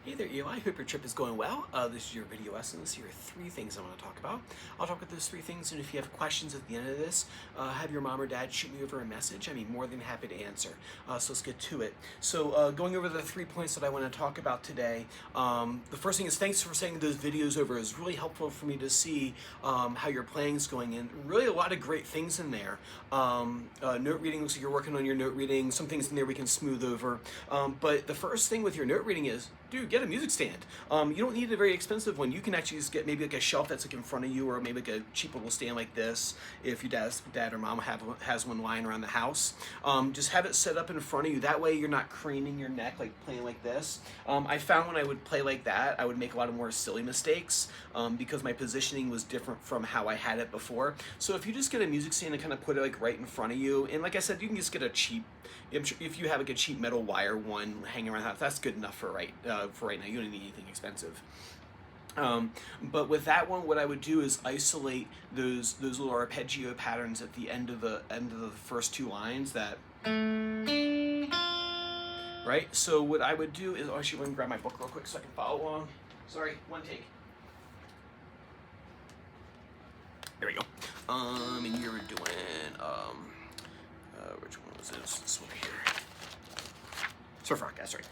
Hey there, Eli. Hope your trip is going well. This is your video essence. Here are three things I want to talk about. I'll talk about those three things, and if you have questions at the end of this, have your mom or dad shoot me over a message. I'd be more than happy to answer. So let's get to it. So going over the 3 points that I want to talk about today. The first thing is thanks for sending those videos over. It's really helpful for me to see how your playing's going, and really a lot of great things in there. Note reading looks like you're working on your note reading. Some things in there we can smooth over. But the first thing with your note reading is, dude, get a music stand. You don't need a very expensive one. You can actually just get maybe like a shelf that's like in front of you, or maybe like a cheap little stand like this. If your dad or mom has one lying around the house, just have it set up in front of you. That way you're not craning your neck like playing like this. I found when I would play like that, I would make a lot of more silly mistakes because my positioning was different from how I had it before. So if you just get a music stand and kind of put it like right in front of you, and like I said, you can just get a cheap, if you have like a cheap metal wire one hanging around the house, that's good enough for right now. You don't need anything expensive. But with that one, what I would do is isolate those little arpeggio patterns at the end of the first two lines. That right. So what I would do is actually let me grab my book real quick so I can follow along. Sorry, one take. There we go. And you're doing which one was this? This one here. Surf rock. That's right.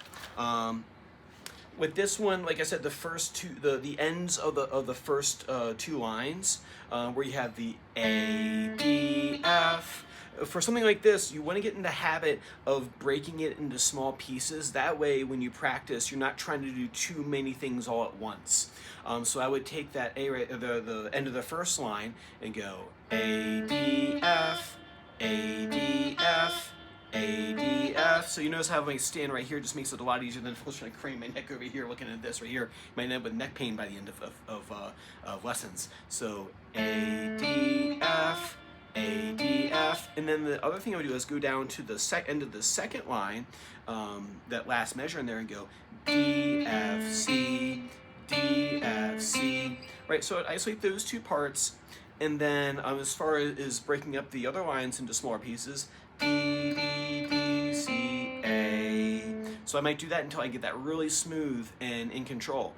With this one, like I said, the first two, the ends of the first two lines, where you have the A, D, F. For something like this, you want to get in the habit of breaking it into small pieces. That way, when you practice, you're not trying to do too many things all at once. So I would take that A, the end of the first line, and go A, D, F, A, D, F, A, D, F. So you notice how my stand right here just makes it a lot easier than if I was trying to crane my neck over here looking at this right here. You might end up with neck pain by the end of lessons. So A, D, F, A, D, F. And then the other thing I would do is go down to the end of the second line, that last measure in there, and go D, F, C, D, F, C. Right, so I'd isolate those two parts. And then as far as breaking up the other lines into smaller pieces, D, D, D, C, A. So I might do that until I get that really smooth and in control.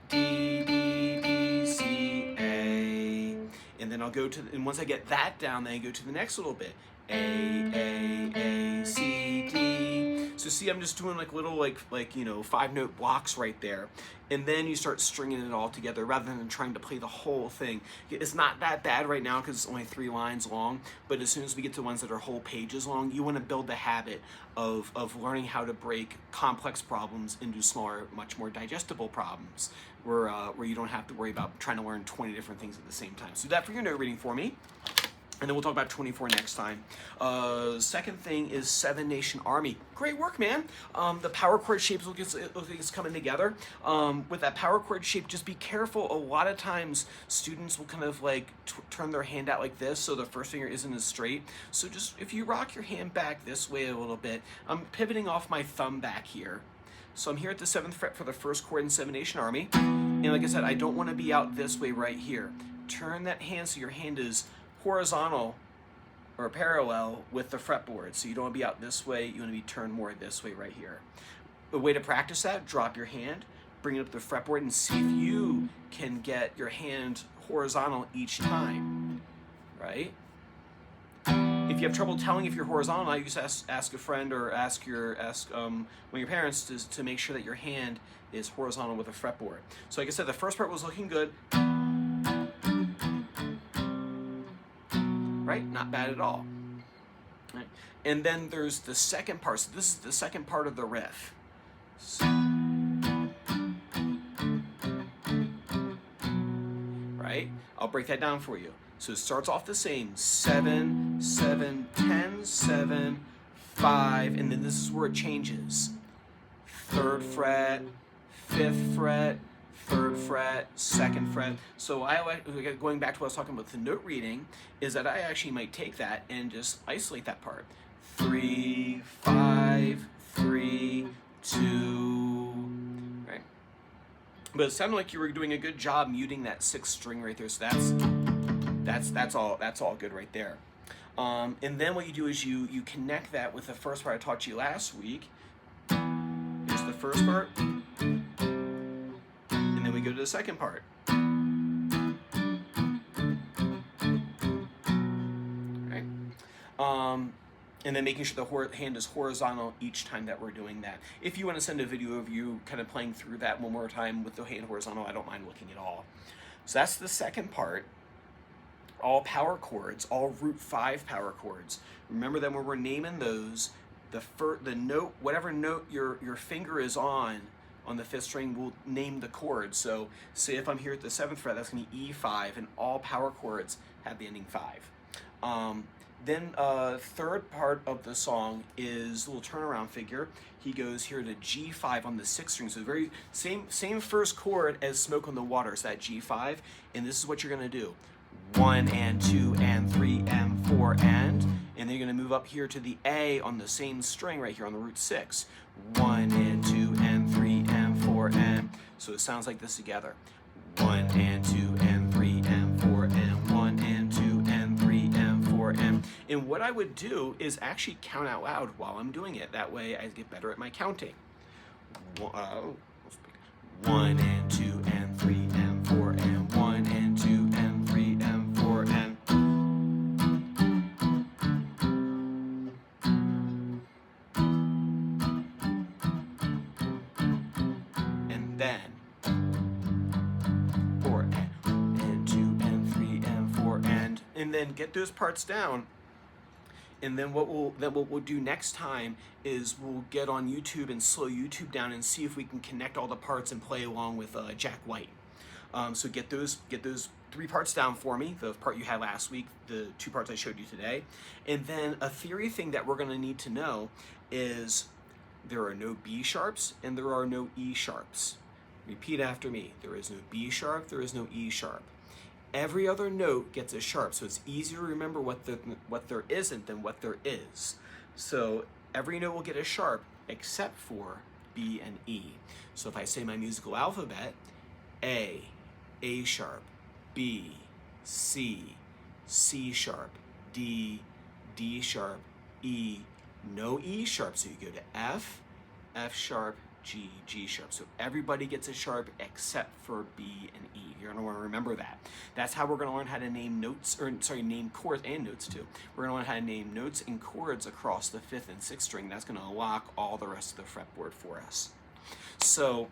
D, D, D, C, A. And then I'll go to, and once I get that down, then I go to the next little bit. A, C, D. So see, I'm just doing like little like 5-note blocks right there. And then you start stringing it all together rather than trying to play the whole thing. It's not that bad right now because it's only 3 lines long, but as soon as we get to ones that are whole pages long, you want to build the habit of learning how to break complex problems into smaller, much more digestible problems where you don't have to worry about trying to learn 20 different things at the same time. So do that for your note reading for me. And then we'll talk about 24 next time. Second thing is Seven Nation Army. Great work, man. The power chord shapes look like it's coming together. With that power chord shape, just be careful. A lot of times, students will kind of like turn their hand out like this, so the first finger isn't as straight. So just if you rock your hand back this way a little bit, I'm pivoting off my thumb back here. So I'm here at the 7th fret for the first chord in Seven Nation Army. And like I said, I don't want to be out this way right here. Turn that hand so your hand is horizontal or parallel with the fretboard. So you don't want to be out this way, you want to be turned more this way right here. The way to practice that, drop your hand, bring it up to the fretboard, and see if you can get your hand horizontal each time, right? If you have trouble telling if you're horizontal, I just ask a friend or ask one of your parents to make sure that your hand is horizontal with a fretboard. So like I said, the first part was looking good. Right? Not bad at all. Right? And then there's the second part. So this is the second part of the riff. Right? I'll break that down for you. So it starts off the same. 7, 7, 10, 7, 5, and then this is where it changes. 3rd fret, 5th fret, 3rd fret, 2nd fret. So going back to what I was talking about the note reading, is that I actually might take that and just isolate that part. 3, 5, 3, 2, right? But it sounded like you were doing a good job muting that 6th string right there. So that's all good right there. And then what you do is you connect that with the first part I taught you last week. Here's the first part. go to the second part. Right? And then making sure the hand is horizontal each time that we're doing that. If you want to send a video of you kind of playing through that one more time with the hand horizontal, I don't mind looking at all. So that's the second part. All power chords, all root 5 power chords. Remember that when we're naming those, the note, whatever note your finger is on the 5th string, will name the chord. So say if I'm here at the 7th fret, that's going to be E5, and all power chords have the ending 5. Then third part of the song is a little turnaround figure. He goes here to G5 on the 6th string. So very same first chord as Smoke on the Water, so that G5. And this is what you're going to do. 1 and 2 and 3 and 4 and then you're going to move up here to the A on the same string right here on the root 6. 1 and 2 and 3 and 4 and. So it sounds like this together. 1 and 2 and 3 and 4 and 1 and 2 and 3 and 4 and. And what I would do is actually count out loud while I'm doing it. That way I get better at my counting. 1 and 2 and 3 and 4 and 1 and 2 and 3 and 4 and. And then 4 and 2 and 3 and 4 and then get those parts down. And then what we'll do next time is we'll get on YouTube and slow YouTube down and see if we can connect all the parts and play along with Jack White. So get those 3 parts down for me, the part you had last week, the 2 parts I showed you today. And then a theory thing that we're going to need to know is there are no B sharps and there are no E sharps. Repeat after me. There is no B sharp, there is no E sharp. Every other note gets a sharp, so it's easier to remember what there isn't than what there is. So every note will get a sharp except for B and E. So if I say my musical alphabet, A sharp, B, C, C sharp, D, D sharp, E, no E sharp. So you go to F, F sharp, G, G sharp. So everybody gets a sharp except for B and E. You're going to want to remember that. That's how we're going to learn how to name notes, name chords and notes too. We're going to learn how to name notes and chords across the 5th and 6th string. That's going to unlock all the rest of the fretboard for us. So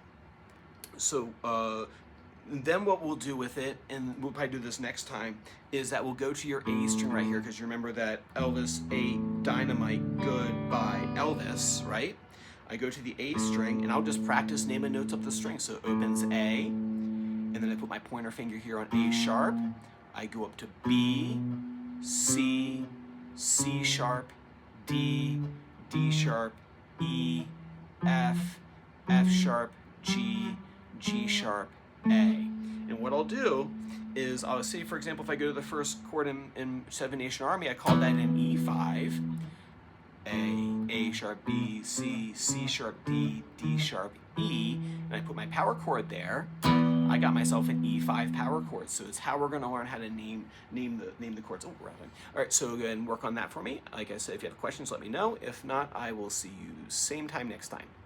then what we'll do with it, and we'll probably do this next time, is that we'll go to your A string right here, because you remember that Elvis ate dynamite, goodbye Elvis, right? I go to the A string, and I'll just practice naming notes up the string. So it opens A, and then I put my pointer finger here on A sharp. I go up to B, C, C sharp, D, D sharp, E, F, F sharp, G, G sharp, A. And what I'll do is I'll say, for example, if I go to the first chord in Seven Nation Army, I call that an E5. A sharp, B, C, C sharp, D, D sharp, E, and I put my power chord there. I got myself an E5 power chord. So it's how we're going to learn how to name the chords. Oh, we're out of time. All right, so go ahead and work on that for me. Like I said, if you have questions, let me know. If not, I will see you same time next time.